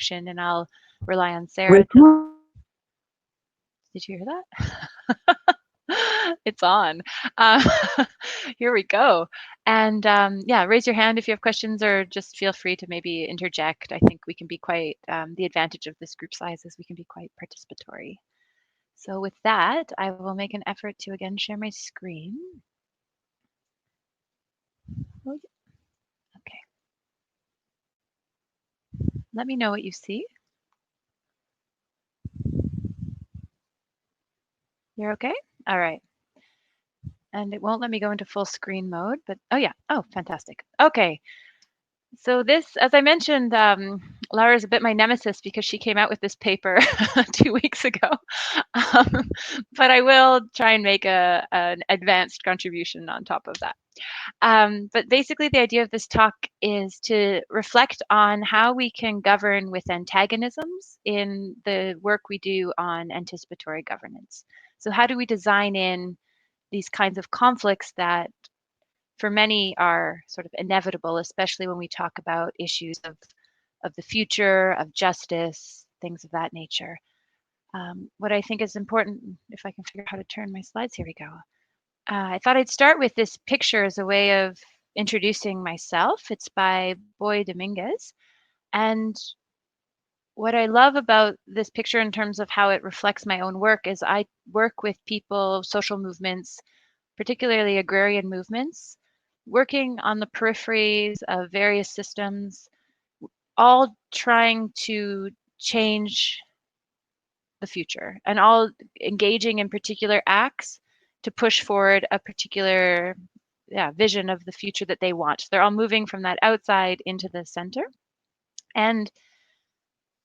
introduction, and I'll rely on Sarah to... Did you hear that? It's on. Uh, here we go. And yeah, raise your hand if you have questions, or just feel free to maybe interject. I think we can be quite, the advantage of this group size is we can be quite participatory. So with that, I will make an effort to again share my screen. Oh, okay. Let me know what you see. You're okay? All right. And it won't let me go into full screen mode, but oh yeah. Oh, fantastic. Okay. So this, as I mentioned, Laura is a bit my nemesis because she came out with this paper 2 weeks ago. But I will try and make an advanced contribution on top of that. But basically, the idea of this talk is to reflect on how we can govern with antagonisms in the work we do on anticipatory governance. So how do we design in these kinds of conflicts that for many are sort of inevitable, especially when we talk about issues of the future, of justice, things of that nature. What I think is important, if I can figure out how to turn my slides, here we go. I thought I'd start with this picture as a way of introducing myself. It's by Boy Dominguez. And what I love about this picture in terms of how it reflects my own work is I work with people, social movements, particularly agrarian movements, working on the peripheries of various systems, all trying to change the future and all engaging in particular acts to push forward a particular vision of the future that they want. So they're all moving from that outside into the center. And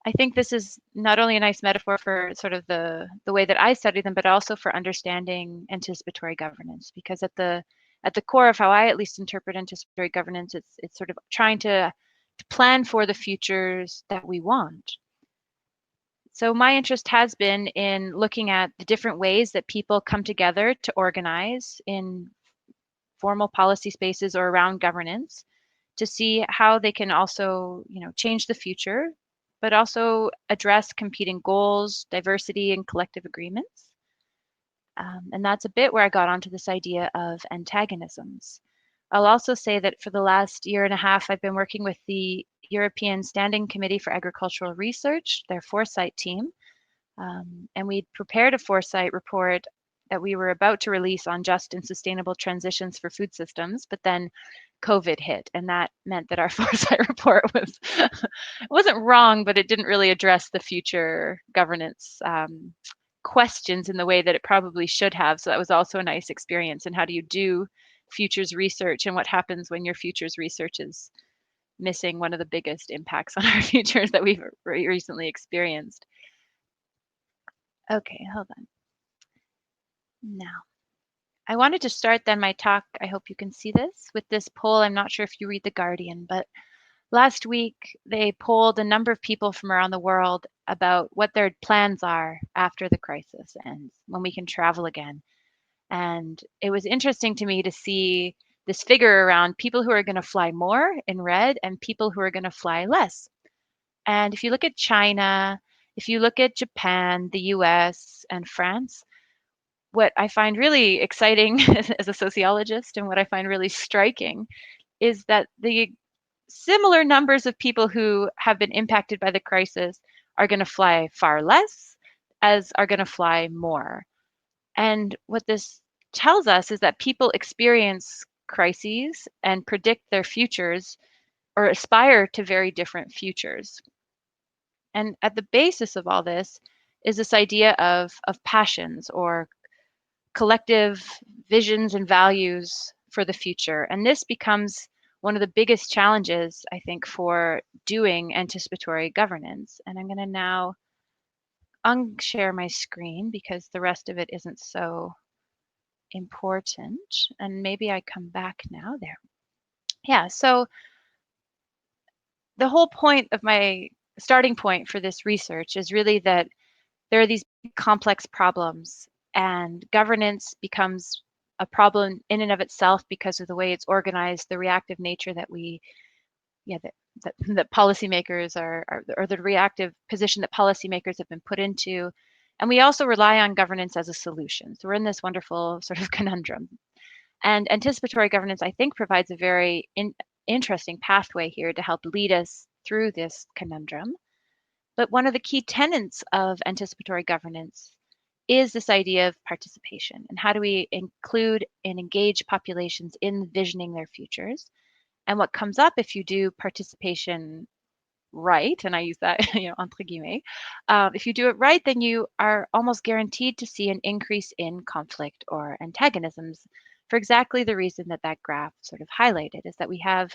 I think this is not only a nice metaphor for sort of the way that I study them, but also for understanding anticipatory governance, because at the core of how I at least interpret anticipatory governance, it's sort of trying to plan for the futures that we want. So my interest has been in looking at the different ways that people come together to organize in formal policy spaces or around governance to see how they can also, change the future, but also address competing goals, diversity, and collective agreements. And that's a bit where I got onto this idea of antagonisms. I'll also say that for the last year and a half, I've been working with the European Standing Committee for Agricultural Research, their foresight team. And we'd prepared a foresight report that we were about to release on just and sustainable transitions for food systems, but then COVID hit, and that meant that our foresight report wasn't wrong, but it didn't really address the future governance questions in the way that it probably should have. So that was also a nice experience. And how do you do futures research, and what happens when your futures research is missing one of the biggest impacts on our futures that we've recently experienced? Okay, hold on. Now, I wanted to start then my talk, I hope you can see this, with this poll. I'm not sure if you read The Guardian, but last week they polled a number of people from around the world about what their plans are after the crisis ends, when we can travel again. And it was interesting to me to see this figure around people who are going to fly more in red and people who are going to fly less. And if you look at China, if you look at Japan, the US, and France, what I find really exciting as a sociologist and what I find really striking is that the similar numbers of people who have been impacted by the crisis are going to fly far less as are going to fly more. And what this tells us is that people experience crises and predict their futures or aspire to very different futures. And at the basis of all this is this idea of passions or collective visions and values for the future. And this becomes one of the biggest challenges, I think, for doing anticipatory governance. And I'm going to now unshare my screen because the rest of it isn't so important. And maybe I come back now there. Yeah, so the whole point of my starting point for this research is really that there are these complex problems, and governance becomes a problem in and of itself because of the way it's organized, the reactive nature that we that policymakers or the reactive position that policymakers have been put into. And we also rely on governance as a solution. So we're in this wonderful sort of conundrum. And anticipatory governance, I think, provides a very interesting pathway here to help lead us through this conundrum. But one of the key tenets of anticipatory governance is this idea of participation. And how do we include and engage populations in visioning their futures? And what comes up if you do participation right, and I use that, entre guillemets, if you do it right, then you are almost guaranteed to see an increase in conflict or antagonisms for exactly the reason that that graph sort of highlighted, is that we have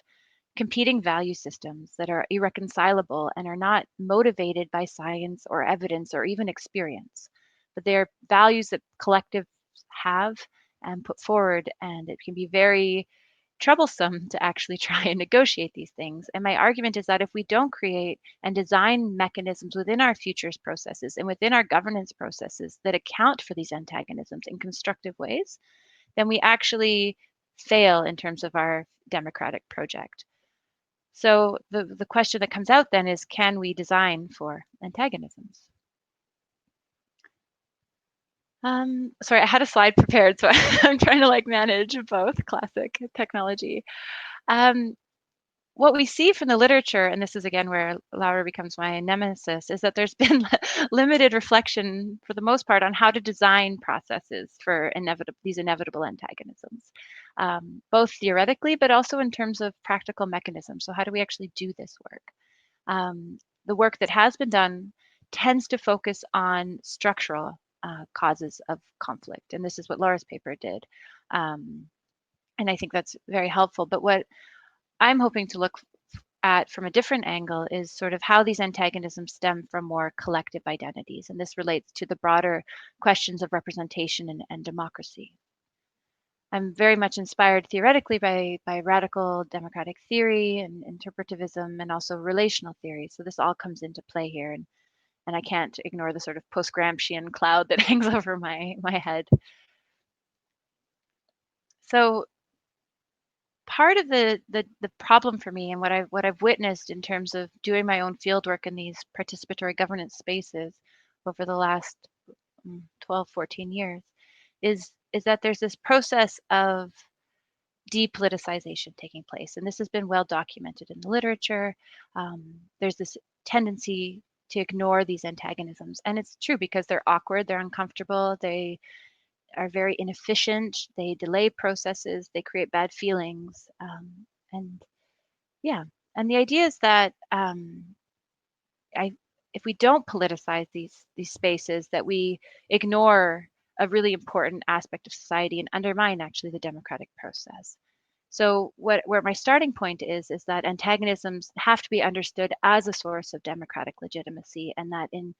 competing value systems that are irreconcilable and are not motivated by science or evidence or even experience, but they're values that collectives have and put forward, and it can be very troublesome to actually try and negotiate these things. And my argument is that if we don't create and design mechanisms within our futures processes and within our governance processes that account for these antagonisms in constructive ways, then we actually fail in terms of our democratic project. So the question that comes out then is, can we design for antagonisms? Sorry, I had a slide prepared, so I'm trying to manage both classic technology. What we see from the literature, and this is again where Laura becomes my nemesis, is that there's been limited reflection for the most part on how to design processes for these inevitable antagonisms, both theoretically, but also in terms of practical mechanisms. So how do we actually do this work? The work that has been done tends to focus on structural causes of conflict, and this is what Laura's paper did. And I think that's very helpful. But what I'm hoping to look at from a different angle is sort of how these antagonisms stem from more collective identities. And this relates to the broader questions of representation and democracy. I'm very much inspired theoretically by radical democratic theory and interpretivism and also relational theory. So this all comes into play here. And I can't ignore the sort of post-Gramscian cloud that hangs over my head. So part of the problem for me and what I've witnessed in terms of doing my own fieldwork in these participatory governance spaces over the last 12, 14 years is that there's this process of depoliticization taking place. And this has been well documented in the literature. There's this tendency to ignore these antagonisms. And it's true because they're awkward, they're uncomfortable, they are very inefficient, they delay processes, they create bad feelings. And the idea is that if we don't politicize these spaces, that we ignore a really important aspect of society and undermine actually the democratic process. So where my starting point is that antagonisms have to be understood as a source of democratic legitimacy, and that in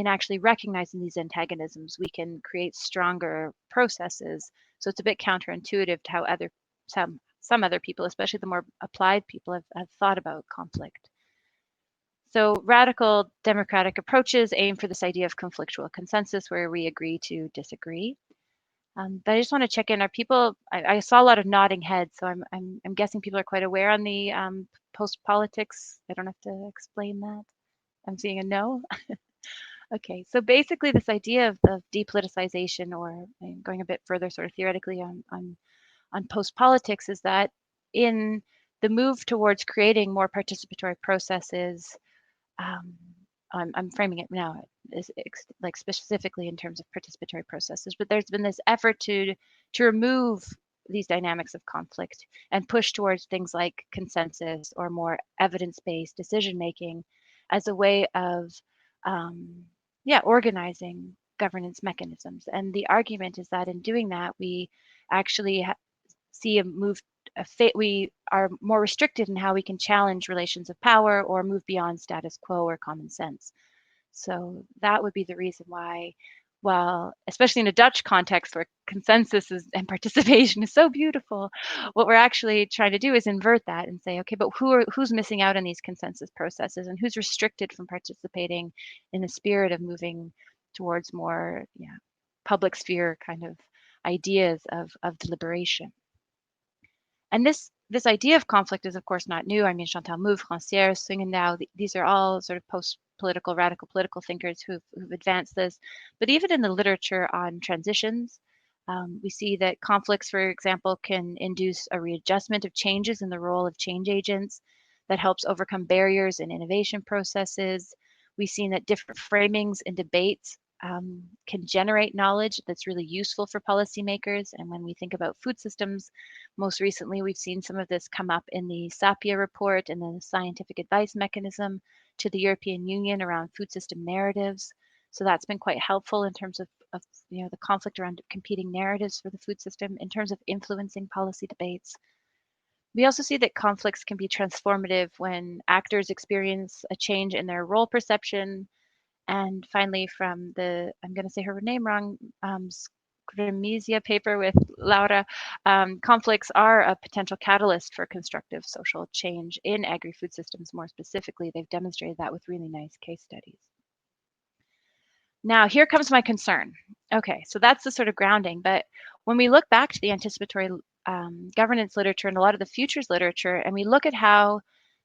actually recognizing these antagonisms, we can create stronger processes. So it's a bit counterintuitive to how some other people, especially the more applied people, have thought about conflict. So radical democratic approaches aim for this idea of conflictual consensus where we agree to disagree. But I just want to check in. Are people? I saw a lot of nodding heads, so I'm guessing people are quite aware on the post-politics. I don't have to explain that. I'm seeing a no. Okay, so basically this idea of depoliticization, or going a bit further, sort of theoretically on post-politics, is that in the move towards creating more participatory processes, I'm framing it now specifically in terms of participatory processes, but there's been this effort to remove these dynamics of conflict and push towards things like consensus or more evidence-based decision making as a way of organizing governance mechanisms. And the argument is that in doing that, we actually see a move. We are more restricted in how we can challenge relations of power or move beyond status quo or common sense. So that would be the reason why, well, especially in a Dutch context where consensus and participation is so beautiful, what we're actually trying to do is invert that and say, okay, but who's missing out on these consensus processes and who's restricted from participating in the spirit of moving towards more public sphere kind of ideas of deliberation. And this this idea of conflict is, of course, not new. I mean, Chantal Mouffe, Rancière, Swingendao, these are all sort of post-political, radical political thinkers who've advanced this. But even in the literature on transitions, we see that conflicts, for example, can induce a readjustment of changes in the role of change agents that helps overcome barriers in innovation processes. We've seen that different framings and debates can generate knowledge that's really useful for policymakers. And when we think about food systems, most recently we've seen some of this come up in the SAPIA report and the scientific advice mechanism to the European Union around food system narratives. So that's been quite helpful in terms of the conflict around competing narratives for the food system in terms of influencing policy debates. We also see that conflicts can be transformative when actors experience a change in their role perception. And finally, from the, I'm going to say her name wrong, Scrimizia paper with Laura, conflicts are a potential catalyst for constructive social change in agri-food systems. More specifically, they've demonstrated that with really nice case studies. Now, here comes my concern. Okay, so that's the sort of grounding. But when we look back to the anticipatory governance literature and a lot of the futures literature, and we look at how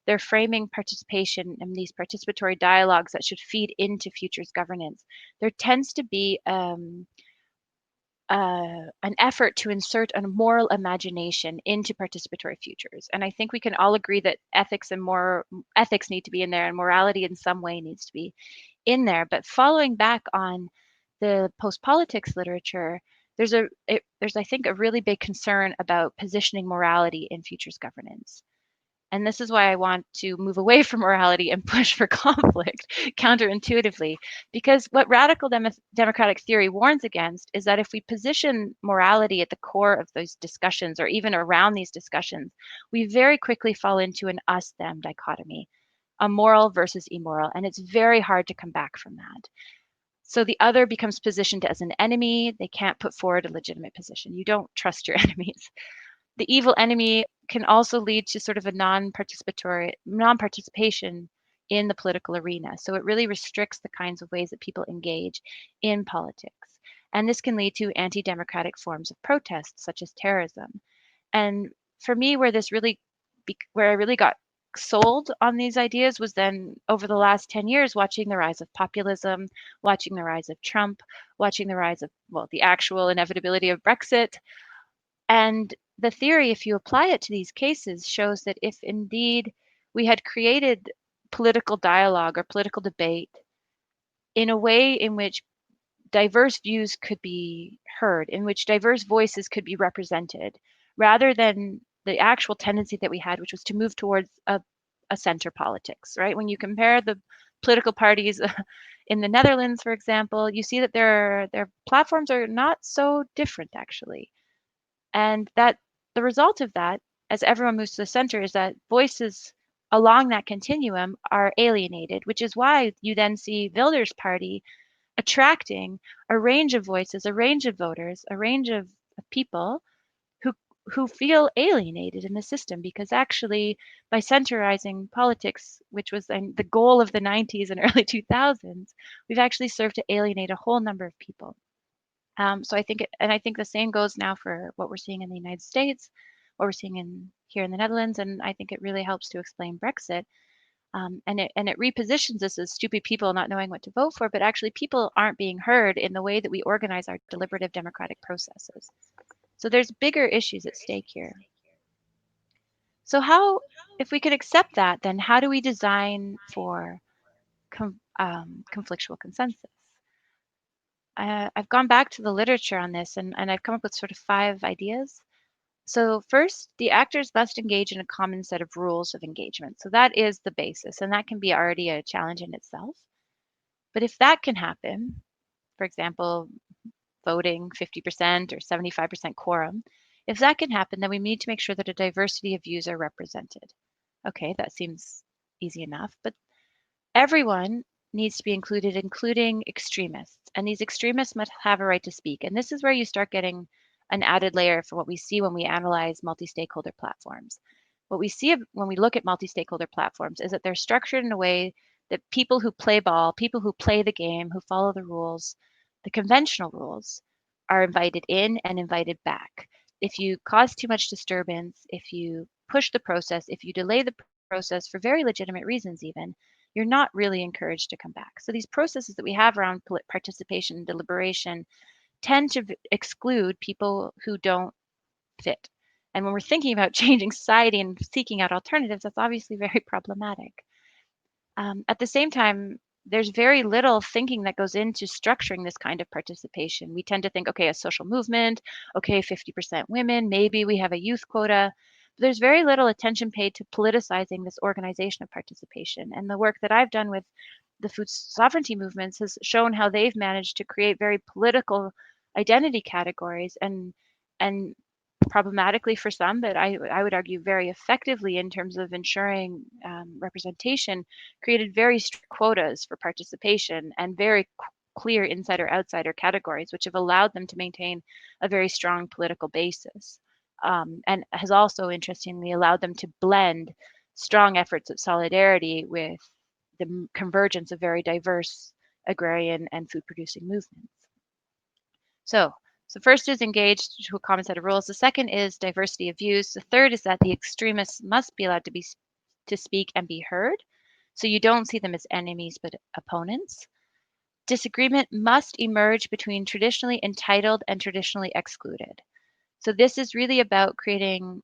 they're framing participation in these participatory dialogues that should feed into futures governance, there tends to be an effort to insert a moral imagination into participatory futures. And I think we can all agree that ethics need to be in there, and morality in some way needs to be in there. But following back on the post-politics literature, there's I think a really big concern about positioning morality in futures governance. And this is why I want to move away from morality and push for conflict counterintuitively, because what radical democratic theory warns against is that if we position morality at the core of those discussions or even around these discussions, we very quickly fall into an us-them dichotomy, a moral versus immoral, and it's very hard to come back from that. So the other becomes positioned as an enemy. They can't put forward a legitimate position. You don't trust your enemies. The evil enemy can also lead to sort of a non-participation in the political arena. So it really restricts the kinds of ways that people engage in politics. And this can lead to anti-democratic forms of protest, such as terrorism. And for me, where I really got sold on these ideas was then over the last 10 years, watching the rise of populism, watching the rise of Trump, watching the rise of, well, the actual inevitability of Brexit. And the theory, if you apply it to these cases, shows that if indeed we had created political dialogue or political debate in a way in which diverse views could be heard, in which diverse voices could be represented, rather than the actual tendency that we had, which was to move towards a center politics, right? When you compare the political parties in the Netherlands, for example, you see that their platforms are not so different, actually. And that the result of that, as everyone moves to the center, is that voices along that continuum are alienated, which is why you then see Wilders' party attracting a range of voices, a range of voters, a range of people who feel alienated in the system, because actually by centralizing politics, which was the goal of the 90s and early 2000s, we've actually served to alienate a whole number of people. So I think I think the same goes now for what we're seeing in the United States, what we're seeing here in the Netherlands, and I think it really helps to explain Brexit. And it repositions us as stupid people not knowing what to vote for, but actually people aren't being heard in the way that we organize our deliberative democratic processes. So there's bigger issues at stake here. So if we could accept that, then how do we design for conflictual consensus? I've gone back to the literature on this, and I've come up with sort of 5 ideas. So first, the actors must engage in a common set of rules of engagement. So that is the basis, and that can be already a challenge in itself. But if that can happen, for example, voting 50% or 75% quorum, if that can happen, then we need to make sure that a diversity of views are represented. Okay, that seems easy enough, but everyone needs to be included, including extremists. And these extremists must have a right to speak. And this is where you start getting an added layer for what we see when we analyze multi-stakeholder platforms. What we see when we look at multi-stakeholder platforms is that they're structured in a way that people who play ball, people who play the game, who follow the rules, the conventional rules, are invited in and invited back. If you cause too much disturbance, if you push the process, if you delay the process for very legitimate reasons even, you're not really encouraged to come back. So these processes that we have around participation and deliberation tend to exclude people who don't fit. And when we're thinking about changing society and seeking out alternatives, that's obviously very problematic. At the same time, there's very little thinking that goes into structuring this kind of participation. We tend to think, okay, a social movement, okay, 50% women, maybe we have a youth quota. But there's very little attention paid to politicizing this organization of participation. And the work that I've done with the food sovereignty movements has shown how they've managed to create very political identity categories and problematically for some, but I would argue very effectively in terms of ensuring representation, created very strict quotas for participation and very clear insider-outsider categories, which have allowed them to maintain a very strong political basis, and has also, interestingly, allowed them to blend strong efforts at solidarity with the convergence of very diverse agrarian and food-producing movements. So first is engaged to a common set of rules. The second is diversity of views. The third is that the extremists must be allowed to speak and be heard. So you don't see them as enemies, but opponents. Disagreement must emerge between traditionally entitled and traditionally excluded. So this is really about creating,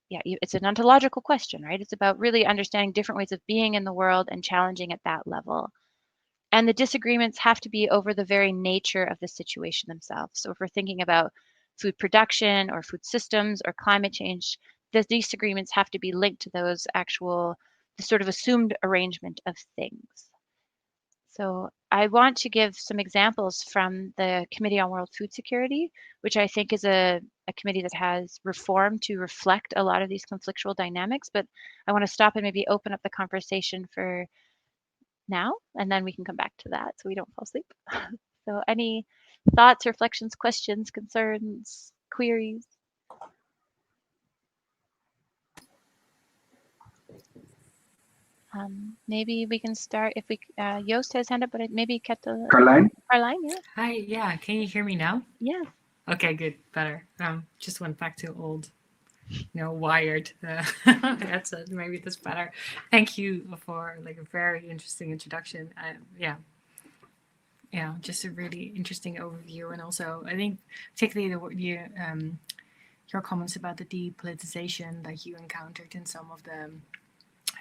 it's an ontological question, right? It's about really understanding different ways of being in the world and challenging at that level. And the disagreements have to be over the very nature of the situation themselves. So if we're thinking about food production or food systems or climate change, the disagreements have to be linked to those the sort of assumed arrangement of things. So I want to give some examples from the Committee on World Food Security, which I think is a committee that has reformed to reflect a lot of these conflictual dynamics. But I want to stop and maybe open up the conversation for now, and then we can come back to that so we don't fall asleep. So any thoughts, reflections, questions, concerns, queries? Maybe we can start if we, Joost has hand up, but maybe Caroline? Caroline, yeah. Hi, yeah, can you hear me now? Yes. Okay, good, better. Just went back to old, wired headset. Maybe that's better. Thank you for a very interesting introduction. Just a really interesting overview, and also I think particularly your comments about the depoliticization that you encountered in some of the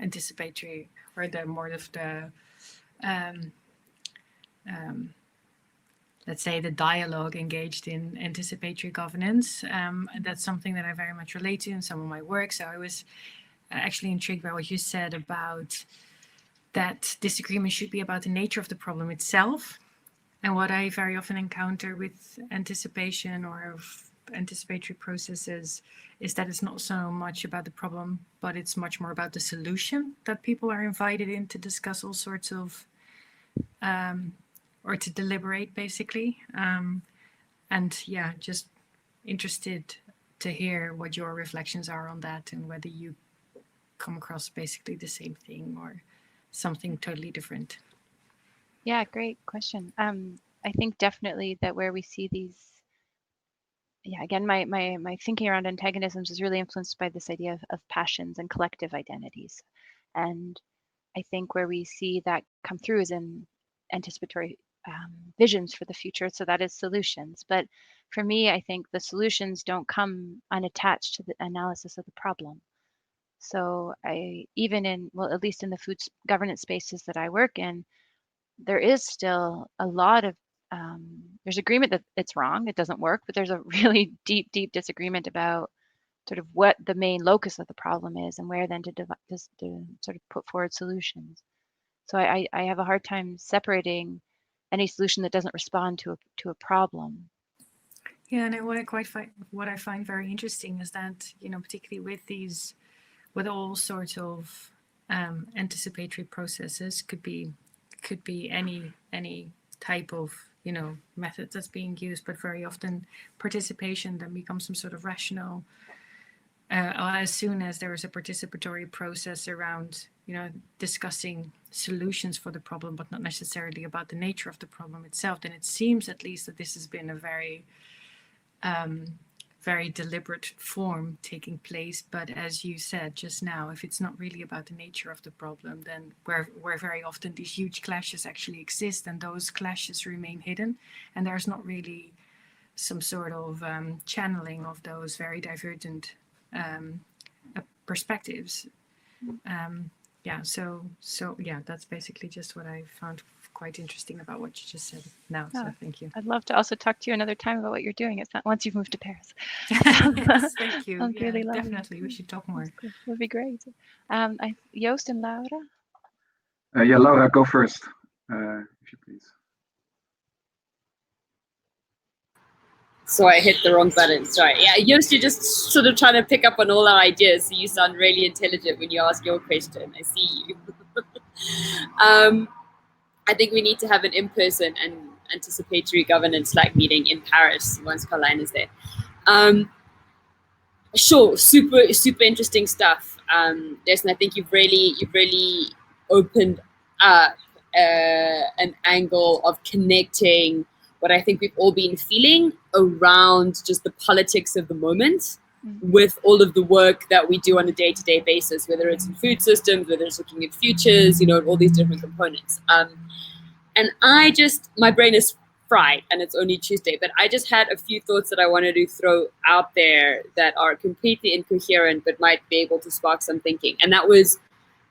anticipatory or the more of the let's say the dialogue engaged in anticipatory governance. That's something that I very much relate to in some of my work. So I was actually intrigued by what you said about that disagreement should be about the nature of the problem itself. And what I very often encounter with anticipation or anticipatory processes is that it's not so much about the problem, but it's much more about the solution that people are invited in to discuss all sorts of or to deliberate, basically. Just interested to hear what your reflections are on that and whether you come across basically the same thing or something totally different. Yeah, great question. I think definitely that where we see these, again, my thinking around antagonisms is really influenced by this idea of passions and collective identities. And I think where we see that come through is in anticipatory visions for the future. So that is solutions. But for me, I think the solutions don't come unattached to the analysis of the problem. So at least in the food governance spaces that I work in, there is still a lot of, there's agreement that it's wrong, it doesn't work, but there's a really deep disagreement about sort of what the main locus of the problem is and where then to sort of put forward solutions. So I have a hard time separating any solution that doesn't respond to a problem. Yeah, and what I find very interesting is that, particularly with all sorts of anticipatory processes, could be any type of method that's being used, but very often participation then becomes some sort of rational as soon as there is a participatory process around discussing solutions for the problem, but not necessarily about the nature of the problem itself. Then it seems, at least, that this has been a very very deliberate form taking place. But as you said just now, if it's not really about the nature of the problem, then where very often these huge clashes actually exist, and those clashes remain hidden, and there's not really some sort of channeling of those very divergent perspectives. Yeah, so yeah, that's basically just what I found quite interesting about what you just said now. So thank you. I'd love to also talk to you another time about what you're doing. It's not once you've moved to Paris. Yes, thank you. Sounds Yeah, really lovely. definitely, we should talk more. Cool. Would be great. Joost and Laura. Yeah, Laura, go first, if you please. So I hit the wrong button. Sorry. Yeah, Joost, you're just sort of trying to pick up on all our ideas. So you sound really intelligent when you ask your question. I see you. I think we need to have an in-person and anticipatory governance-like meeting in Paris once Caroline is there. Sure, super interesting stuff. Destin, I think you've really opened up an angle of connecting what I think we've all been feeling around just the politics of the moment with all of the work that we do on a day-to-day basis, whether it's in food systems, whether it's looking at futures, all these different components. And my brain is fried and it's only Tuesday, but I just had a few thoughts that I wanted to throw out there that are completely incoherent, but might be able to spark some thinking. And that was,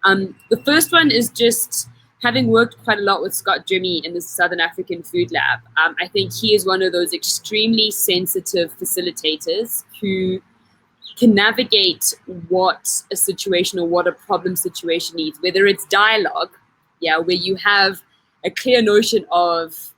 the first one is just having worked quite a lot with Scott Jimmy in the Southern African Food Lab. I think he is one of those extremely sensitive facilitators who can navigate what a situation or what a problem situation needs, whether it's dialogue, where you have a clear notion of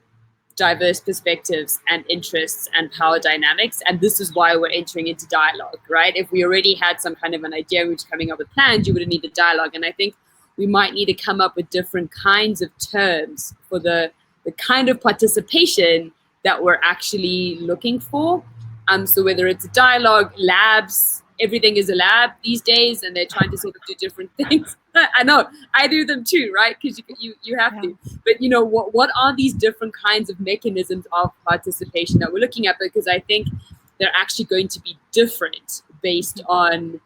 diverse perspectives and interests and power dynamics. And this is why we're entering into dialogue, right? If we already had some kind of an idea, we were coming up with plans, you wouldn't need the dialogue. And I think we might need to come up with different kinds of terms for the kind of participation that we're actually looking for. So whether it's a dialogue, labs, everything is a lab these days, and they're trying to sort of do different things. I know, I do them too, right? Because you have to. But what are these different kinds of mechanisms of participation that we're looking at? Because I think they're actually going to be different based on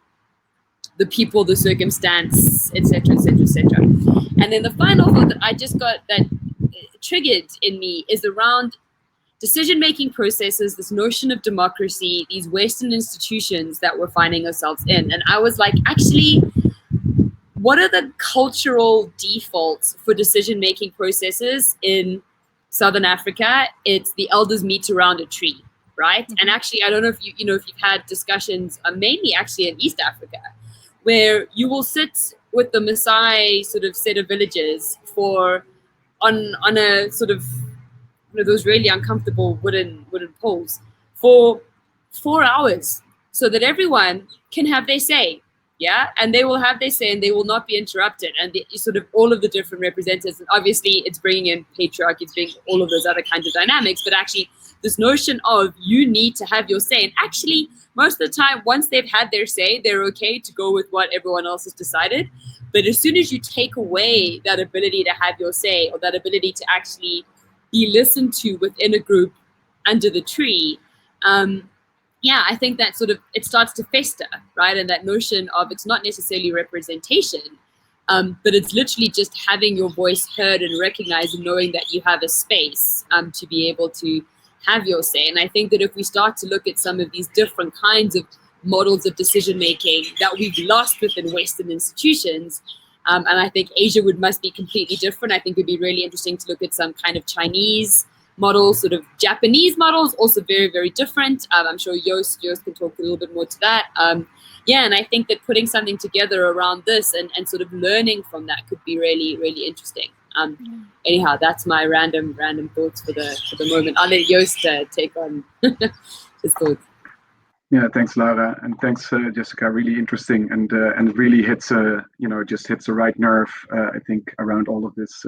the people, the circumstance, etc., etc., etc. And then the final thought that I just got that triggered in me is around decision-making processes, this notion of democracy, these Western institutions that we're finding ourselves in. And I was like, actually, what are the cultural defaults for decision-making processes in Southern Africa? It's the elders meet around a tree, right? Mm-hmm. And actually, I don't know if if you've had discussions, mainly actually in East Africa, where you will sit with the Maasai sort of set of villages on a sort of those really uncomfortable wooden poles for 4 hours, so that everyone can have their say, and they will have their say and they will not be interrupted. And sort of all of the different representatives, and obviously it's bringing in patriarchy, it's bringing all of those other kinds of dynamics, but actually this notion of you need to have your say. And actually most of the time, once they've had their say, they're okay to go with what everyone else has decided. But as soon as you take away that ability to have your say, or that ability to actually be listened to within a group under the tree, I think that sort of, it starts to fester, right? And that notion of, it's not necessarily representation, but it's literally just having your voice heard and recognized, and knowing that you have a space to be able to have your say. And I think that if we start to look at some of these different kinds of models of decision making that we've lost within Western institutions, and I think Asia must be completely different. I think it'd be really interesting to look at some kind of Chinese models, sort of Japanese models, also very, very different. I'm sure Joost can talk a little bit more to that. And I think that putting something together around this and sort of learning from that could be really, really interesting. Anyhow, that's my random thoughts for the moment. I'll let Joost take on his thoughts. Yeah, thanks, Laura, and thanks, Jessica. Really interesting, and it really hits just hits the right nerve. I think around all of this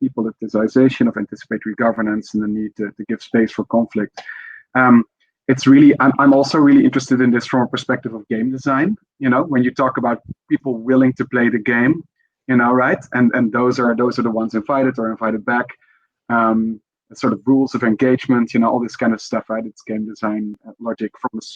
depoliticization of anticipatory governance and the need to give space for conflict. It's really, I'm also really interested in this from a perspective of game design. When you talk about people willing to play the game, right, and those are the ones invited or invited back. sort of rules of engagement, all this kind of stuff, right? It's game design logic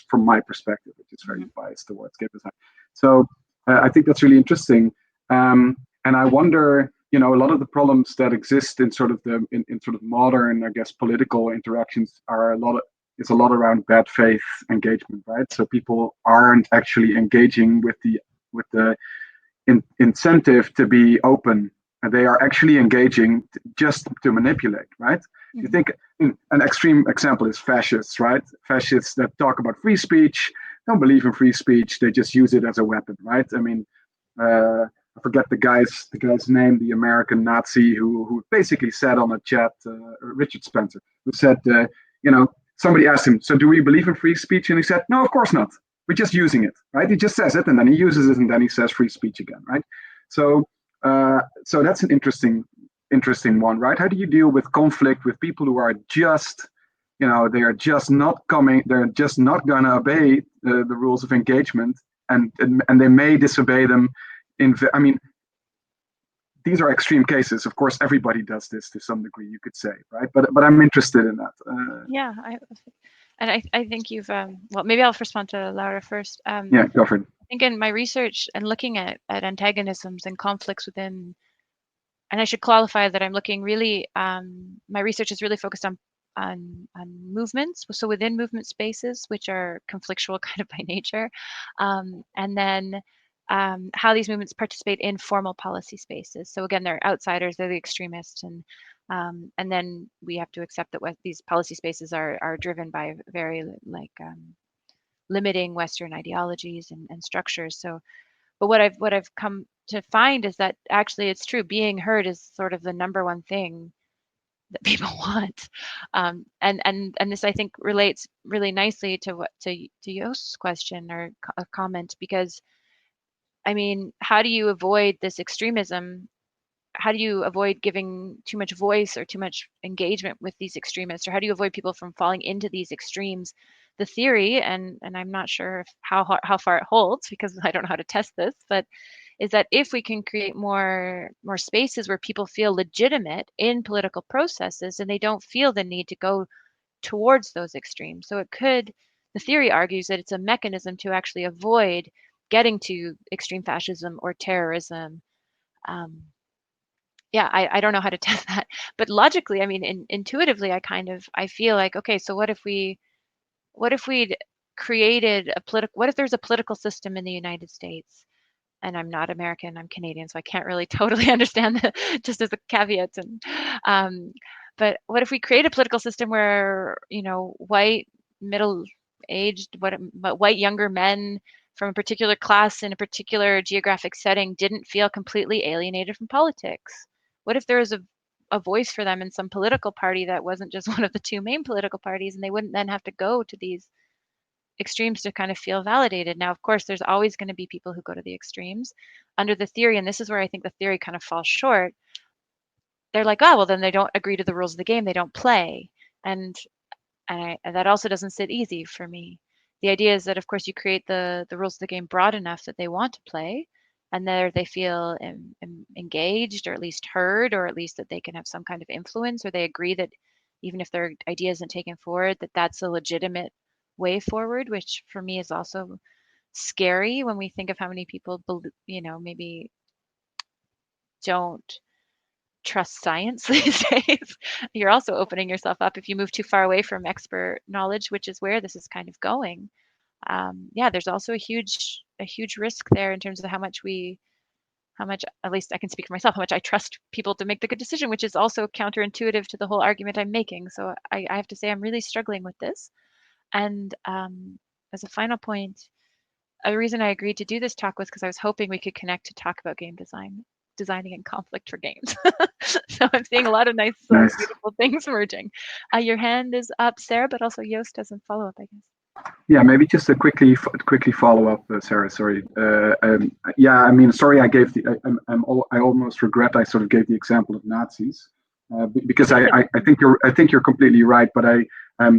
from my perspective, which is very biased towards game design. So I think that's really interesting. And I wonder, a lot of the problems that exist in sort of in sort of modern, I guess, political interactions are a lot around bad faith engagement, right? So people aren't actually engaging with the incentive to be open, and they are actually engaging just to manipulate, right? You think an extreme example is fascists, right? Fascists that talk about free speech don't believe in free speech; they just use it as a weapon, right? I mean, I forget the guy's name, the American Nazi who basically said on a chat, Richard Spencer, who said, somebody asked him, so do we believe in free speech? And he said, no, of course not. We're just using it, right? He just says it, and then he uses it, and then he says free speech again, right? So that's an interesting one, right? How do you deal with conflict with people who are just, they are just not coming, they're just not going to obey the rules of engagement, and they may disobey them. I mean, these are extreme cases. Of course, everybody does this to some degree, you could say, right? But I'm interested in that. Yeah, I think you've well, maybe I'll respond to Laura first. Yeah, go for it. I think in my research and looking at antagonisms and conflicts within, and I should qualify that I'm looking really, my research is really focused on movements, so within movement spaces, which are conflictual kind of by nature, and then how these movements participate in formal policy spaces. So again, they're outsiders, they're the extremists, and then we have to accept that these policy spaces are driven by very limiting Western ideologies and structures. So, but what I've come to find is that actually it's true. Being heard is sort of the number one thing that people want, and this I think relates really nicely to Jost's question or comment, because I mean, how do you avoid this extremism? How do you avoid giving too much voice or too much engagement with these extremists, or how do you avoid people from falling into these extremes? The theory, and I'm not sure how far it holds because I don't know how to test this, but is that if we can create more spaces where people feel legitimate in political processes and they don't feel the need to go towards those extremes. So the theory argues that it's a mechanism to actually avoid getting to extreme fascism or terrorism. Yeah, I don't know how to test that, but logically, I mean, intuitively, I feel like, okay, so what if we'd created what if there's a political system in the United States? And I'm not American, I'm Canadian, so I can't really totally understand just as a caveat. But what if we create a political system where, white, middle-aged, white younger men from a particular class in a particular geographic setting didn't feel completely alienated from politics? What if there was a voice for them in some political party that wasn't just one of the two main political parties, and they wouldn't then have to go to these extremes to kind of feel validated? Now, of course, there's always going to be people who go to the extremes under the theory, and this is where I think the theory kind of falls short. They're like, oh, well, then they don't agree to the rules of the game, they don't play. And that also doesn't sit easy for me. The idea is that, of course, you create the rules of the game broad enough that they want to play, and there they feel engaged, or at least heard, or at least that they can have some kind of influence, or they agree that even if their idea isn't taken forward, that that's a legitimate way forward, which for me is also scary when we think of how many people, maybe don't trust science these days. You're also opening yourself up if you move too far away from expert knowledge, which is where this is kind of going. Yeah, there's also a huge risk there in terms of how much, at least I can speak for myself, how much I trust people to make the good decision, which is also counterintuitive to the whole argument I'm making. So I have to say I'm really struggling with this. And as a final point, a reason I agreed to do this talk was because I was hoping we could connect to talk about game designing and conflict for games. So I'm seeing a lot of nice. Beautiful things merging. Your hand is up, Sarah, but also Joost doesn't follow up, I guess. Yeah, maybe just a quickly follow up, Sarah. Sorry. Yeah, I mean, sorry, I almost regret I sort of gave the example of Nazis, because I think you're completely right, but I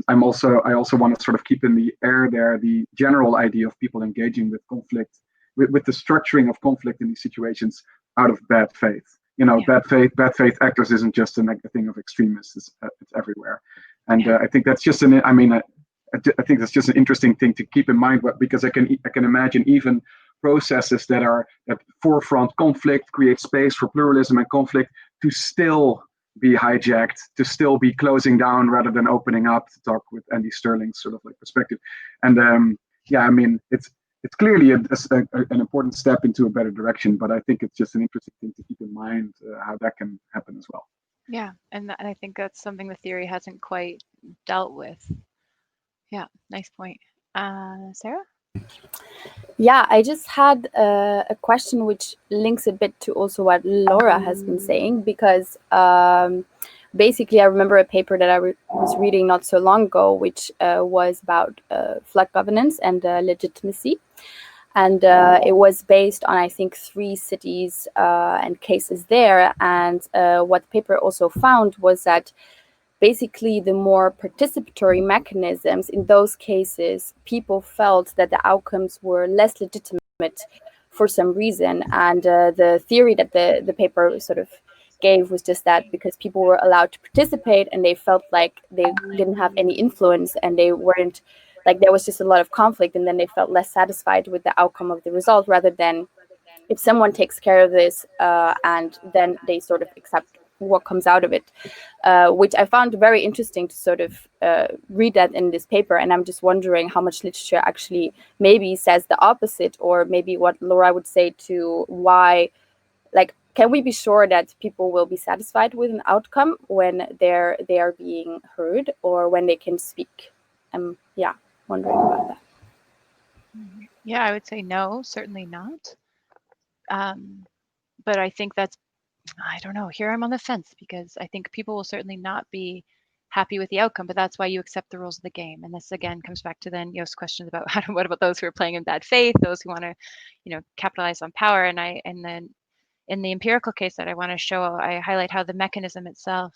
also want to sort of keep in the air there the general idea of people engaging with conflict, with the structuring of conflict in these situations out of bad faith. Bad faith actors isn't just a thing of extremists. It's everywhere. And I think that's just I think that's just an interesting thing to keep in mind, because I can imagine even processes that forefront conflict, create space for pluralism and conflict, to still be hijacked, to still be closing down rather than opening up, to talk with Andy Sterling's sort of like perspective. And it's clearly an important step into a better direction, but I think it's just an interesting thing to keep in mind, how that can happen as well. Yeah, and I think that's something the theory hasn't quite dealt with. Yeah, nice point. Sarah? Yeah, I just had a question which links a bit to also what Laura has been saying, because basically I remember a paper that I was reading not so long ago, which was about flood governance and legitimacy. And it was based on, I think, 3 cities and cases there. And what the paper also found was that basically the more participatory mechanisms in those cases, people felt that the outcomes were less legitimate for some reason. And the theory that the paper sort of gave was just that because people were allowed to participate and they felt like they didn't have any influence and they weren't, like, there was just a lot of conflict, and then they felt less satisfied with the outcome of the result, rather than if someone takes care of this and then they sort of accept what comes out of it, which I found very interesting to sort of read that in this paper. And I'm just wondering how much literature actually maybe says the opposite, or maybe what Laura would say to why, like, can we be sure that people will be satisfied with an outcome when they are being heard or when they can speak? Yeah, wondering about that. Yeah, I would say no, certainly not. But I think I don't know, here I'm on the fence, because I think people will certainly not be happy with the outcome, but that's why you accept the rules of the game. And this again comes back to then Yost's questions about what about those who are playing in bad faith, those who want to, capitalize on power. And then in the empirical case that I want to show, I highlight how the mechanism itself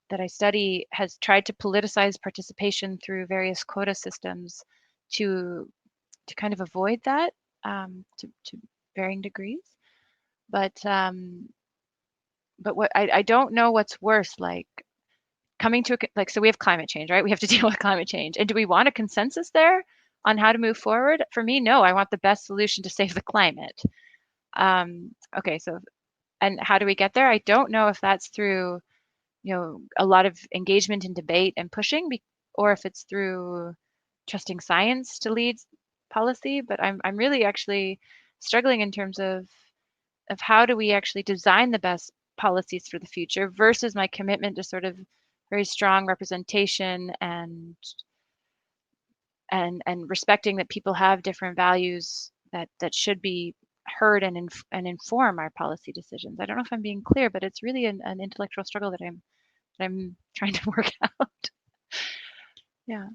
that I study has tried to politicize participation through various quota systems to kind of avoid that to varying degrees. But what I don't know what's worse, like coming to so we have climate change, right? We have to deal with climate change, and do we want a consensus there on how to move forward? For me, no. I want the best solution to save the climate. Okay, so and how do we get there? I don't know if that's through a lot of engagement and debate and pushing, or if it's through trusting science to lead policy. But I'm really actually struggling in terms of how do we actually design the best policies for the future versus my commitment to sort of very strong representation and respecting that people have different values that should be heard and inform our policy decisions. I don't know if I'm being clear, but it's really an intellectual struggle that I'm trying to work out. Yeah.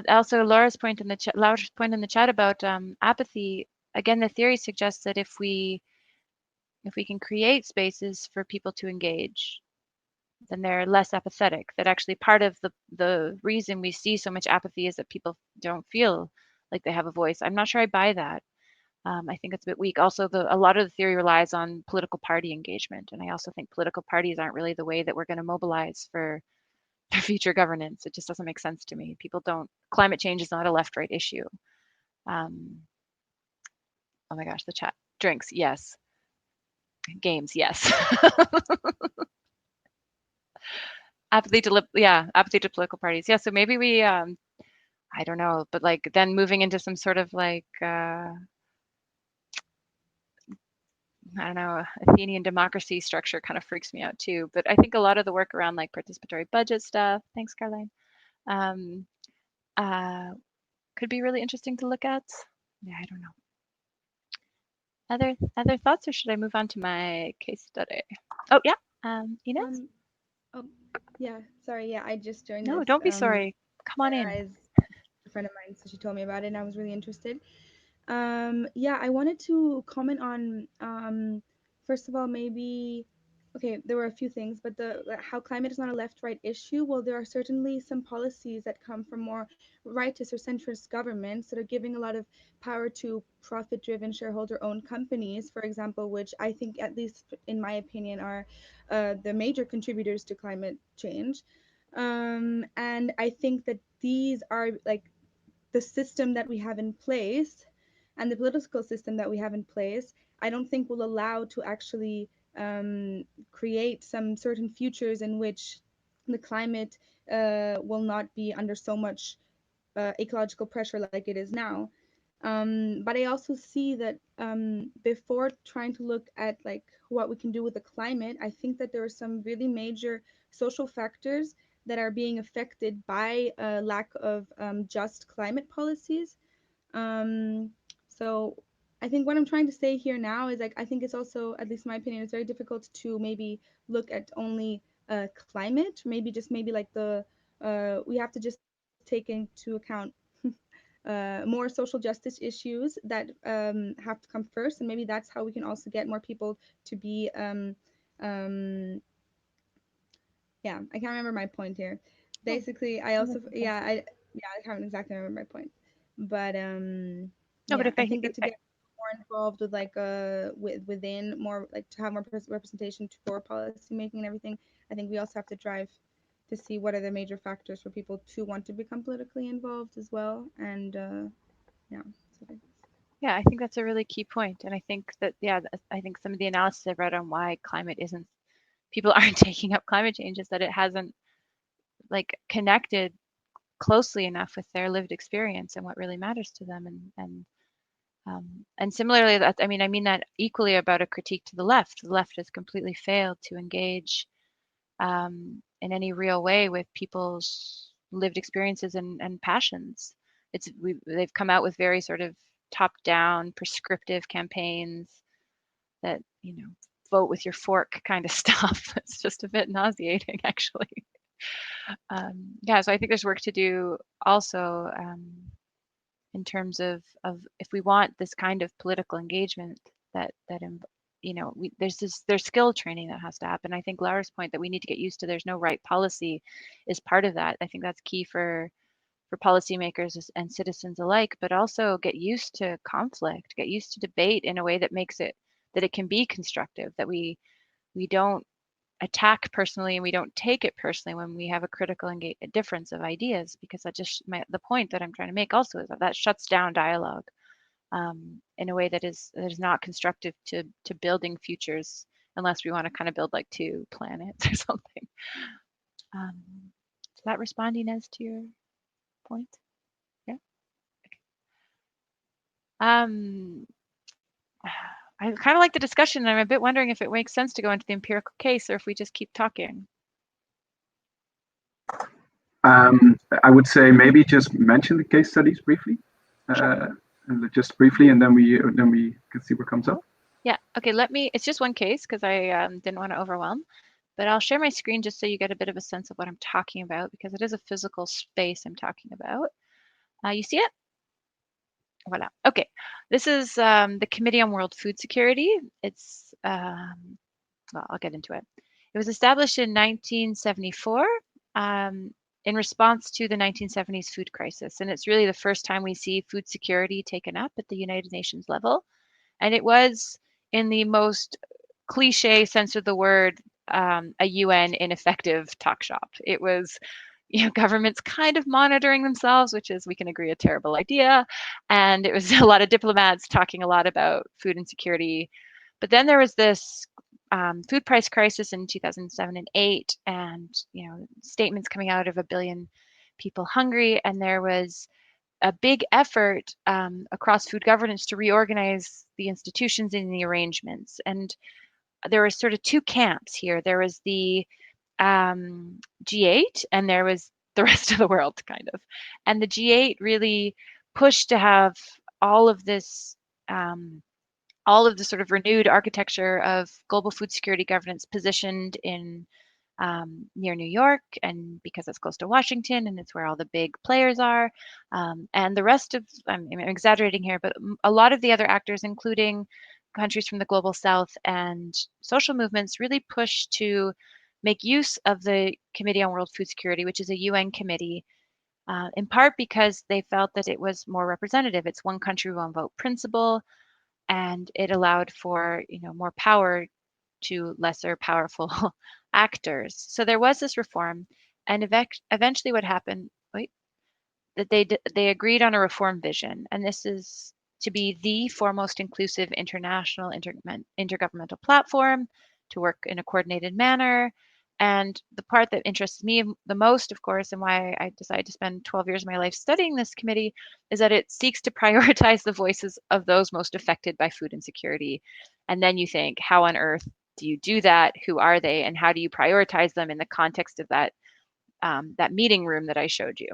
Also, Laura's point in the chat about apathy. Again, the theory suggests that if we can create spaces for people to engage, then they're less apathetic. That actually part of the reason we see so much apathy is that people don't feel like they have a voice. I'm not sure I buy that. I think it's a bit weak. Also, a lot of the theory relies on political party engagement, and I also think political parties aren't really the way that we're going to mobilize for future governance. It just doesn't make sense to me. Climate change is not a left-right issue. Oh my gosh, the chat. Drinks, yes. Games, yes. Apathy to political parties. Yeah, so maybe we, I don't know, but like then moving into some sort of like, I don't know, Athenian democracy structure kind of freaks me out too. But I think a lot of the work around like participatory budget stuff, thanks Caroline, could be really interesting to look at. Yeah, I don't know. Other thoughts, or should I move on to my case study? Oh yeah, Ines? Oh yeah, sorry, yeah, I just joined No, this. don't be sorry. Come on in. Sarah is a friend of mine, so she told me about it and I was really interested. Yeah, I wanted to comment on first of all, maybe okay, there were a few things, but how climate is not a left-right issue. Well, there are certainly some policies that come from more rightist or centrist governments that are giving a lot of power to profit-driven, shareholder-owned companies, for example, which I think, at least in my opinion, are the major contributors to climate change. And I think that these are like the system that we have in place and the political system that we have in place, I don't think will allow to actually create some certain futures in which the climate will not be under so much ecological pressure like it is now. But I also see that before trying to look at like what we can do with the climate, I think that there are some really major social factors that are being affected by a lack of just climate policies. So I think what I'm trying to say here now is like I think it's also, at least in my opinion, it's very difficult to maybe look at only climate, maybe like the we have to just take into account more social justice issues that have to come first, and maybe that's how we can also get more people to be um, yeah, I can't remember my point here. Basically, I also I can't exactly remember my point, but No, but yeah, if I think that to get more involved with like within more like to have more representation for policy making and everything, I think we also have to drive to see what are the major factors for people to want to become politically involved as well, and yeah. So yeah, I think that's a really key point, and I think that I think some of the analysis I've read on why climate isn't people aren't taking up climate change is that it hasn't like connected closely enough with their lived experience and what really matters to them, and similarly, that I mean that equally about a critique to the left. The left has completely failed to engage in any real way with people's lived experiences and passions. They've come out with very sort of top-down prescriptive campaigns that, vote with your fork kind of stuff. It's just a bit nauseating, actually. Yeah, so I think there's work to do also in terms of if we want this kind of political engagement there's skill training that has to happen. I think Lara's point that we need to get used to there's no right policy is part of that. I think that's key for policymakers and citizens alike, but also get used to conflict, get used to debate in a way that makes it that it can be constructive, that we don't attack personally and we don't take it personally when we have a critical difference of ideas, because the point that I'm trying to make also is that shuts down dialogue in a way that is not constructive to building futures, unless we want to kind of build like 2 planets or something. Is that responding as to your point? Yeah. Okay. I kind of like the discussion, and I'm a bit wondering if it makes sense to go into the empirical case or if we just keep talking. I would say maybe just mention the case studies briefly, just briefly, and then we can see what comes up. Yeah. Okay. It's just one case because I didn't want to overwhelm, but I'll share my screen just so you get a bit of a sense of what I'm talking about, because it is a physical space I'm talking about. You see it? Voila. Okay. This is the Committee on World Food Security. It's, well, I'll get into it. It was established in 1974 in response to the 1970s food crisis. And it's really the first time we see food security taken up at the United Nations level. And it was, in the most cliche sense of the word, a UN ineffective talk shop. It was, governments kind of monitoring themselves, which is, we can agree, a terrible idea. And it was a lot of diplomats talking a lot about food insecurity. But then there was this food price crisis in 2007 and 8, and statements coming out of 1 billion people hungry, and there was a big effort across food governance to reorganize the institutions and the arrangements. And there were sort of 2 camps here. There was the G8, and there was the rest of the world, kind of. And the G8 really pushed to have all of this sort of renewed architecture of global food security governance positioned in near New York, and because it's close to Washington and it's where all the big players are. And the rest of, I'm exaggerating here, but a lot of the other actors, including countries from the global south and social movements really pushed to make use of the Committee on World Food Security, which is a UN committee, in part because they felt that it was more representative. It's one country, one vote principle, and it allowed for more power to lesser powerful actors. So there was this reform, and eventually what happened, that they agreed on a reform vision, and this is to be the foremost inclusive international intergovernmental platform to work in a coordinated manner. And the part that interests me the most, of course, and why I decided to spend 12 years of my life studying this committee, is that it seeks to prioritize the voices of those most affected by food insecurity. And then you think, how on earth do you do that? Who are they? And how do you prioritize them in the context of that meeting room that I showed you?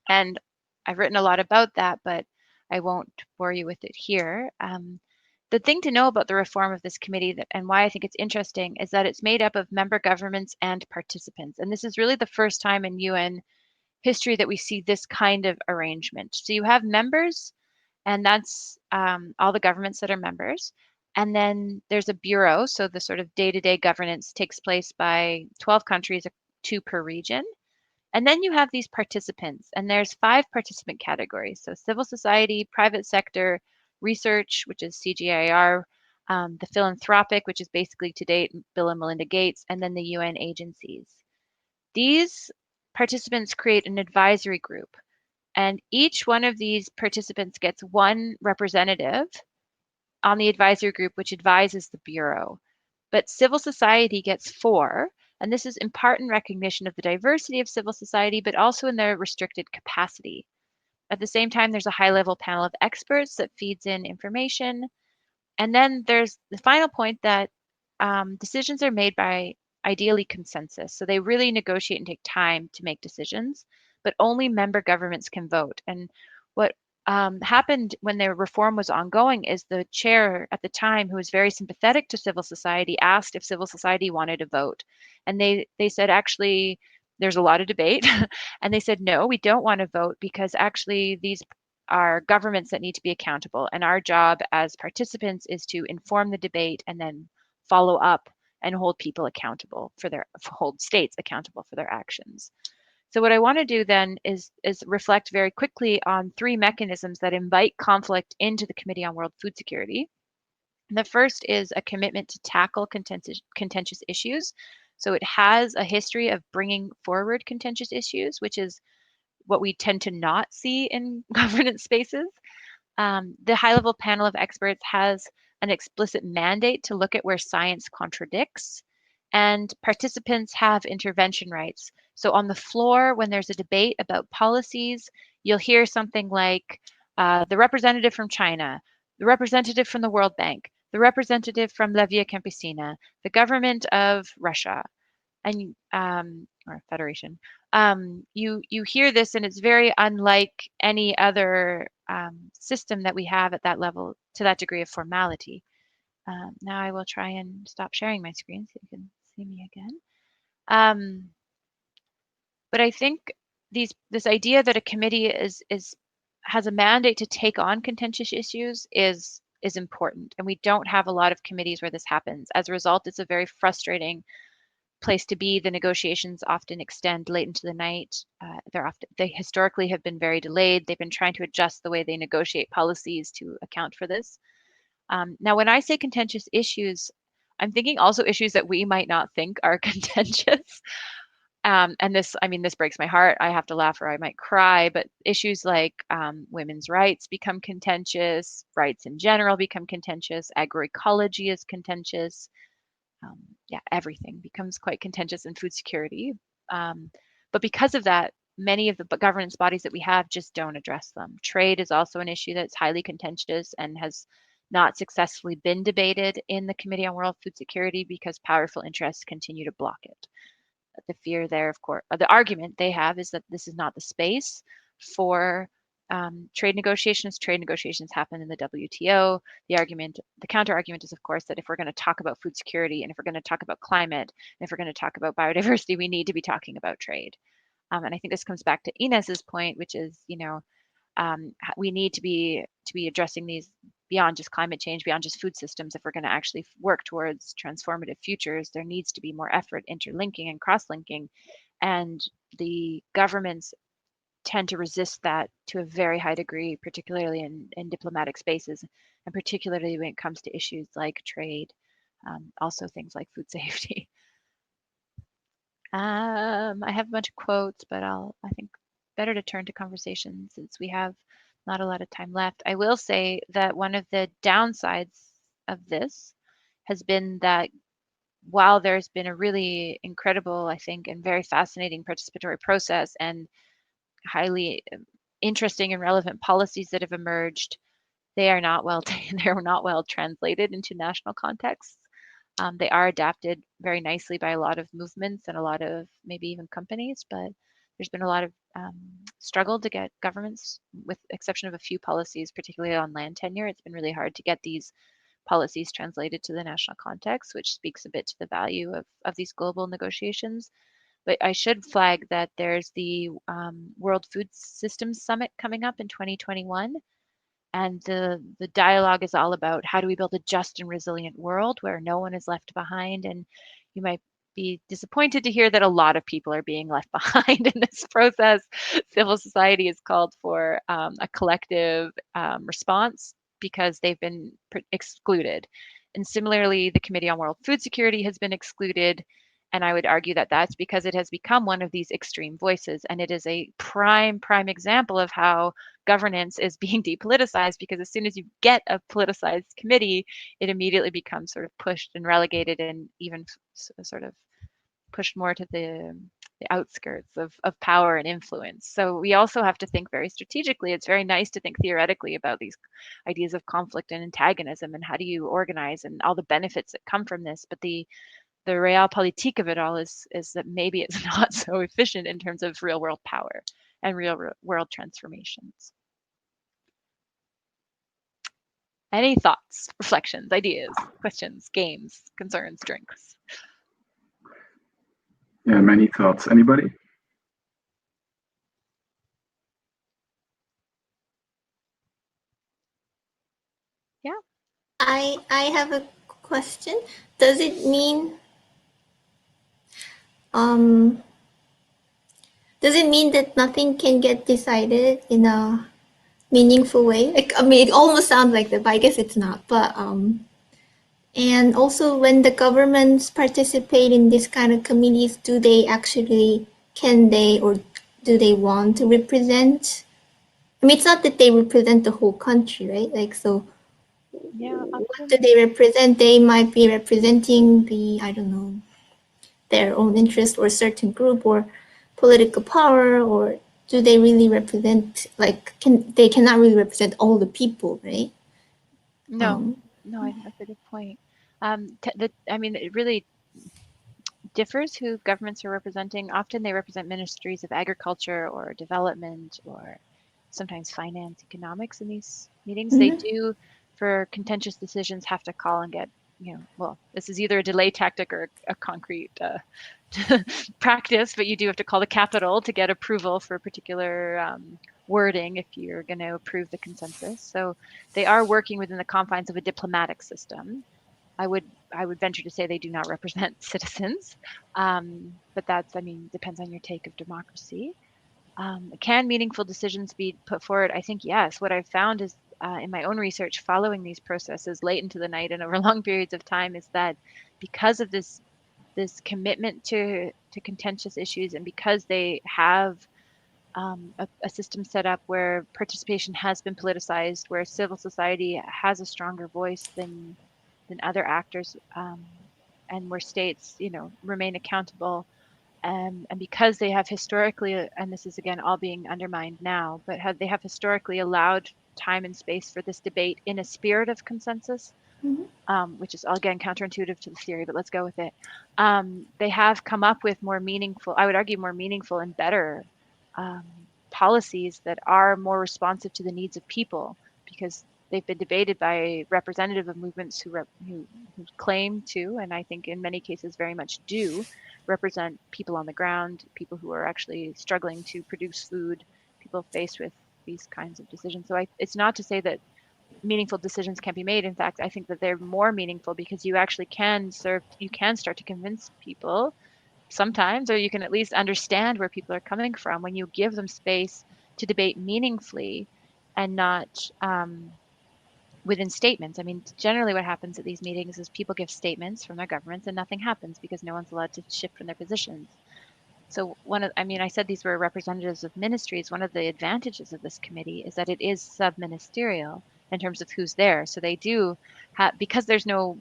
And I've written a lot about that, but I won't bore you with it here. The thing to know about the reform of this committee and why I think it's interesting is that it's made up of member governments and participants. And this is really the first time in UN history that we see this kind of arrangement. So you have members, and that's all the governments that are members. And then there's a bureau. So the sort of day-to-day governance takes place by 12 countries, 2 per region. And then you have these participants, and there's 5 participant categories. So civil society, private sector, research, which is CGIAR, the philanthropic, which is basically to date Bill and Melinda Gates, and then the UN agencies. These participants create an advisory group, and each one of these participants gets 1 representative on the advisory group, which advises the Bureau. But civil society gets 4, and this is in part in recognition of the diversity of civil society, but also in their restricted capacity. At the same time, there's a high-level panel of experts that feeds in information. And then there's the final point that decisions are made by ideally consensus. So they really negotiate and take time to make decisions, but only member governments can vote. And what happened when the reform was ongoing is the chair at the time, who was very sympathetic to civil society, asked if civil society wanted to vote. And they said, actually, there's a lot of debate. And they said, no, we don't want to vote because actually these are governments that need to be accountable. And our job as participants is to inform the debate and then follow up and hold people accountable hold states accountable for their actions. So what I want to do then is reflect very quickly on 3 mechanisms that invite conflict into the Committee on World Food Security. And the first is a commitment to tackle contentious issues. So it has a history of bringing forward contentious issues, which is what we tend to not see in governance spaces. The high-level panel of experts has an explicit mandate to look at where science contradicts, and participants have intervention rights. So on the floor, when there's a debate about policies, you'll hear something like the representative from China, the representative from the World Bank, the representative from La Via Campesina, the government of Russia, and or Federation. You hear this, and it's very unlike any other system that we have at that level, to that degree of formality. Now I will try and stop sharing my screen so you can see me again. But I think this idea that a committee has a mandate to take on contentious issues is important, and we don't have a lot of committees where this happens. As a result, it's a very frustrating place to be. The negotiations often extend late into the night. They historically have been very delayed. They've been trying to adjust the way they negotiate policies to account for this. Now, when I say contentious issues, I'm thinking also issues that we might not think are contentious. And this breaks my heart. I have to laugh or I might cry, but issues like women's rights become contentious, rights in general become contentious, agroecology is contentious. Everything becomes quite contentious in food security. But because of that, many of the governance bodies that we have just don't address them. Trade is also an issue that's highly contentious and has not successfully been debated in the Committee on World Food Security because powerful interests continue to block it. The fear there, of course, the argument they have is that this is not the space for trade negotiations. Trade negotiations happen in the WTO. The counter argument is, of course, that if we're going to talk about food security and if we're going to talk about climate and if we're going to talk about biodiversity, we need to be talking about trade. And I think this comes back to Inez's point, which is, we need to be addressing these beyond just climate change, beyond just food systems, if we're going to actually work towards transformative futures, there needs to be more effort interlinking and cross-linking. And the governments tend to resist that to a very high degree, particularly in diplomatic spaces, and particularly when it comes to issues like trade, also things like food safety. I have a bunch of quotes, but I think better to turn to conversation since we have not a lot of time left. I will say that one of the downsides of this has been that while there's been a really incredible, I think, and very fascinating participatory process and highly interesting and relevant policies that have emerged, they are not they're not well translated into national contexts. They are adapted very nicely by a lot of movements and a lot of maybe even companies, but there's been a lot of struggle to get governments, with exception of a few policies, particularly on land tenure. It's been really hard to get these policies translated to the national context, which speaks a bit to the value of these global negotiations. But I should flag that there's the World Food Systems Summit coming up in 2021. And the dialogue is all about how do we build a just and resilient world where no one is left behind. And you might be disappointed to hear that a lot of people are being left behind in this process. Civil society has called for a collective response because they've been excluded. And similarly, the Committee on World Food Security has been excluded. And I would argue that that's because it has become one of these extreme voices. And it is a prime example of how governance is being depoliticized, because as soon as you get a politicized committee, it immediately becomes sort of pushed and relegated and even sort of pushed more to the outskirts of power and influence. So we also have to think very strategically. It's very nice to think theoretically about these ideas of conflict and antagonism and how do you organize and all the benefits that come from this. But the realpolitik of it all is that maybe it's not so efficient in terms of real world power and real world transformations. Any thoughts, reflections, ideas, questions, games, concerns, drinks? Yeah, many thoughts. Anybody? Yeah. I have a question. Does it mean that nothing can get decided in a meaningful way? Like, I mean, it almost sounds like that, but I guess it's not. But and also when the governments participate in this kind of committees, can they or do they want to represent? I mean, it's not that they represent the whole country, right? Like, so Yeah, what often. do they represent? They might be representing I don't know, their own interest or a certain group or political power, or do they really represent, like, they cannot really represent all the people, right? No, that's a good point. I mean, it really differs who governments are representing. Often they represent ministries of agriculture or development or sometimes finance, economics in these meetings. They do, for contentious decisions, have to call and get, well, this is either a delay tactic or a concrete practice, but you do have to call the capital to get approval for a particular wording if you're going to approve the consensus. So they are working within the confines of a diplomatic system. I would venture to say they do not represent citizens, but that's, I mean, depends on your take of democracy. Can meaningful decisions be put forward? I think yes. What I've found is in my own research following these processes late into the night and over long periods of time is that because of this commitment to contentious issues, and because they have a system set up where participation has been politicized, where civil society has a stronger voice than other actors, and where states, remain accountable. And because they have historically, and this is again all being undermined now, but they have historically allowed time and space for this debate in a spirit of consensus, which is again counterintuitive to the theory, but let's go with it. They have come up with more meaningful, I would argue more meaningful and better policies that are more responsive to the needs of people, because they've been debated by representative of movements who claim to, and I think in many cases very much do, represent people on the ground, people who are actually struggling to produce food, people faced with these kinds of decisions. So it's not to say that meaningful decisions can't be made. In fact, I think that they're more meaningful because you actually can start to convince people sometimes, or you can at least understand where people are coming from when you give them space to debate meaningfully and not within statements. I mean, generally what happens at these meetings is people give statements from their governments and nothing happens because no one's allowed to shift from their positions. So I said these were representatives of ministries. One of the advantages of this committee is that it is sub-ministerial in terms of who's there. So they do have, because there's no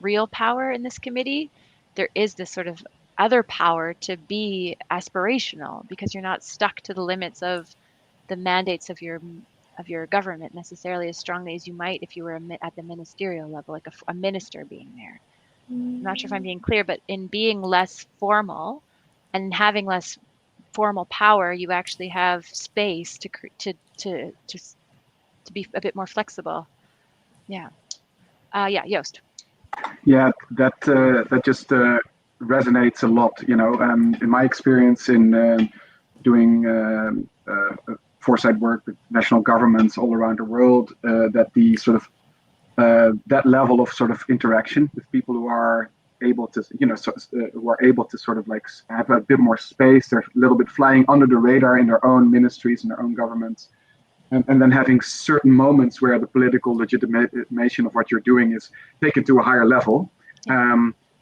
real power in this committee, there is this sort of other power to be aspirational because you're not stuck to the limits of the mandates of your government necessarily as strongly as you might if you were at the ministerial level, like a minister being there. I'm not sure if I'm being clear, but in being less formal and having less formal power, you actually have space to be a bit more flexible. Yeah. Yeah, Joost. Yeah, that just resonates a lot. In my experience in doing foresight work with national governments all around the world, that the sort of that level of sort of interaction with people who are able to, who are able to sort of like have a bit more space. They're a little bit flying under the radar in their own ministries and their own governments. And then having certain moments where the political legitimation of what you're doing is taken to a higher level.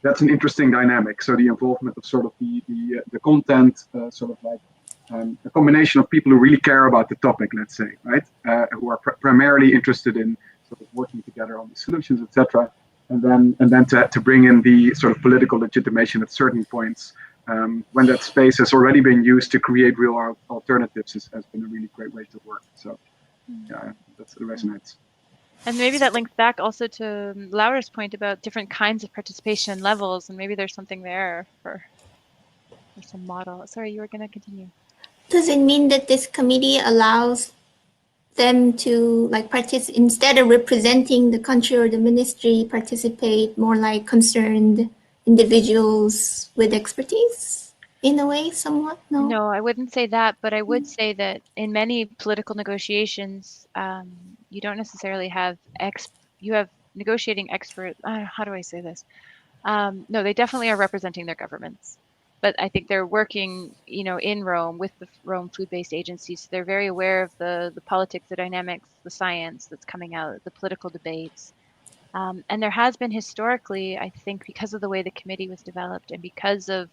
That's an interesting dynamic. So the involvement of sort of the content, sort of like a combination of people who really care about the topic, let's say, right, who are primarily interested in sort of working together on the solutions, etc. And then to bring in the sort of political legitimation at certain points. When that space has already been used to create real alternatives has been a really great way to work. So yeah, that resonates. And maybe that links back also to Laura's point about different kinds of participation levels, and maybe there's something there for some model. Sorry, you were going to continue. Does it mean that this committee allows them to like instead of representing the country or the ministry, participate more like concerned individuals with expertise in a way, somewhat? No, I wouldn't say that, but I would say that in many political negotiations, you don't necessarily have you have negotiating experts. How do I say this? No, they definitely are representing their governments, but I think they're working, in Rome with the Rome food-based agencies. So they're very aware of the politics, the dynamics, the science that's coming out, the political debates. And there has been historically, I think, because of the way the committee was developed and because of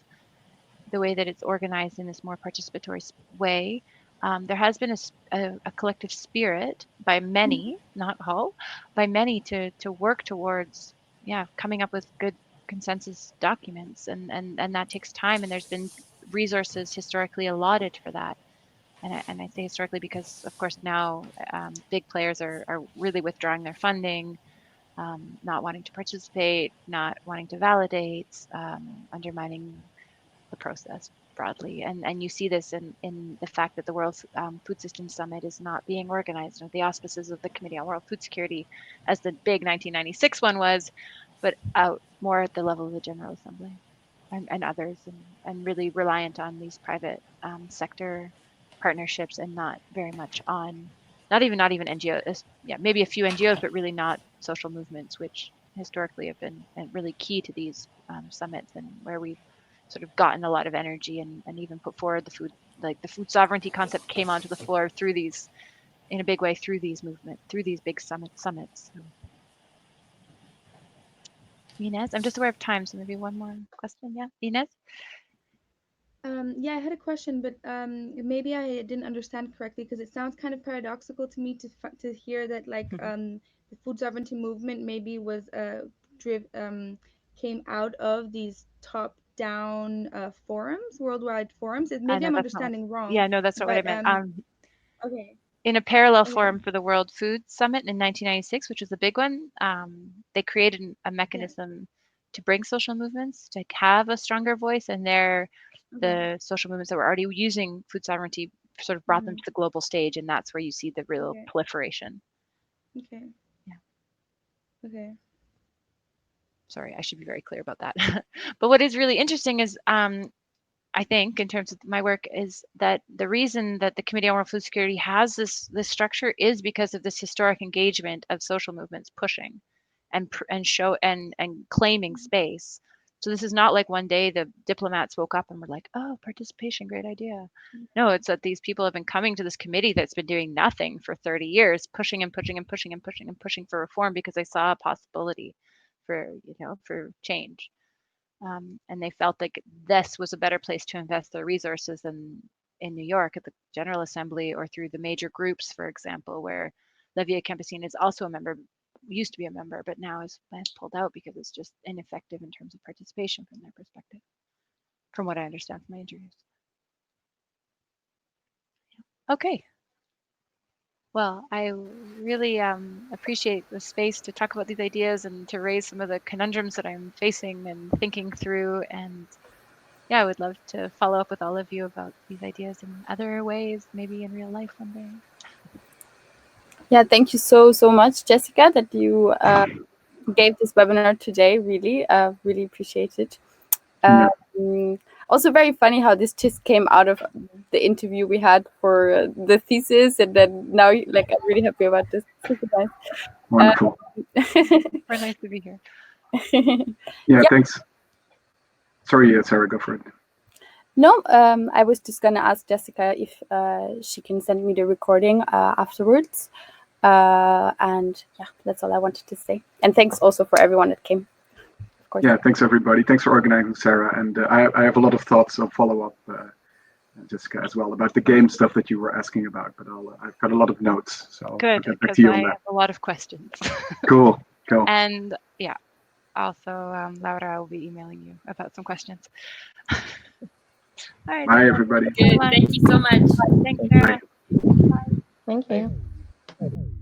the way that it's organized in this more participatory way, there has been a collective spirit by many, not all, by many to work towards, coming up with good consensus documents, and that takes time, and there's been resources historically allotted for that. And I say historically because, of course, now big players are really withdrawing their funding, not wanting to participate, not wanting to validate, undermining the process broadly. And you see this in the fact that the World Food Systems Summit is not being organized under the auspices of the Committee on World Food Security as the big 1996 one was, but out more at the level of the General Assembly and others, and really reliant on these private sector partnerships and not very much on, not even NGOs, maybe a few NGOs, but really not social movements, which historically have been really key to these summits, and where we've sort of gotten a lot of energy and even put forward the food sovereignty concept came onto the floor through these, in a big way, through these movements, through these big summits. So. Inez, I'm just aware of time, so maybe one more question. Yeah, Inez? Yeah, I had a question, but maybe I didn't understand correctly because it sounds kind of paradoxical to me to hear that like the food sovereignty movement maybe was came out of these top-down forums, worldwide forums. Maybe I'm understanding wrong. Yeah, no, that's not what I meant. Okay. In a parallel forum for the World Food Summit in 1996, which was a big one, they created a mechanism to bring social movements to have a stronger voice, and the social movements that were already using food sovereignty sort of brought them to the global stage, and that's where you see the real proliferation. Okay. Yeah. Okay. Sorry, I should be very clear about that. But what is really interesting is I think, in terms of my work, is that the reason that the Committee on World Food Security has this structure is because of this historic engagement of social movements pushing and claiming space. So this is not like one day the diplomats woke up and were like, oh, participation, great idea. No, it's that these people have been coming to this committee that's been doing nothing for 30 years, pushing and pushing and pushing and pushing and pushing for reform because they saw a possibility for, for change. And they felt like this was a better place to invest their resources than in New York at the General Assembly or through the major groups, for example, where La Via Campesina is also a member, used to be a member, but now is pulled out because it's just ineffective in terms of participation from their perspective, from what I understand from my interviews. Okay. Well, I really appreciate the space to talk about these ideas and to raise some of the conundrums that I'm facing and thinking through. And yeah, I would love to follow up with all of you about these ideas in other ways, maybe in real life one day. Yeah, thank you so much, Jessica, that you gave this webinar today. Really appreciate it. Also very funny how this just came out of the interview we had for the thesis, and then now like I'm really happy about this. Super nice. Wonderful. Very nice to be here. Yeah, thanks. Sorry, Sarah, go for it. No, I was just gonna ask Jessica if she can send me the recording afterwards. And yeah, that's all I wanted to say. And thanks also for everyone that came. Of course. Yeah, thanks everybody. Thanks for organizing, Sarah. And I have a lot of thoughts of follow-up, Jessica, as well, about the game stuff that you were asking about. But I've got a lot of notes, so good, I'll get back because to you I on that. have a lot of questions. Cool. And yeah, also Laura, I will be emailing you about some questions. All right. Bye, everybody. Good. Thank you so much. Thanks, Sarah. Thank you.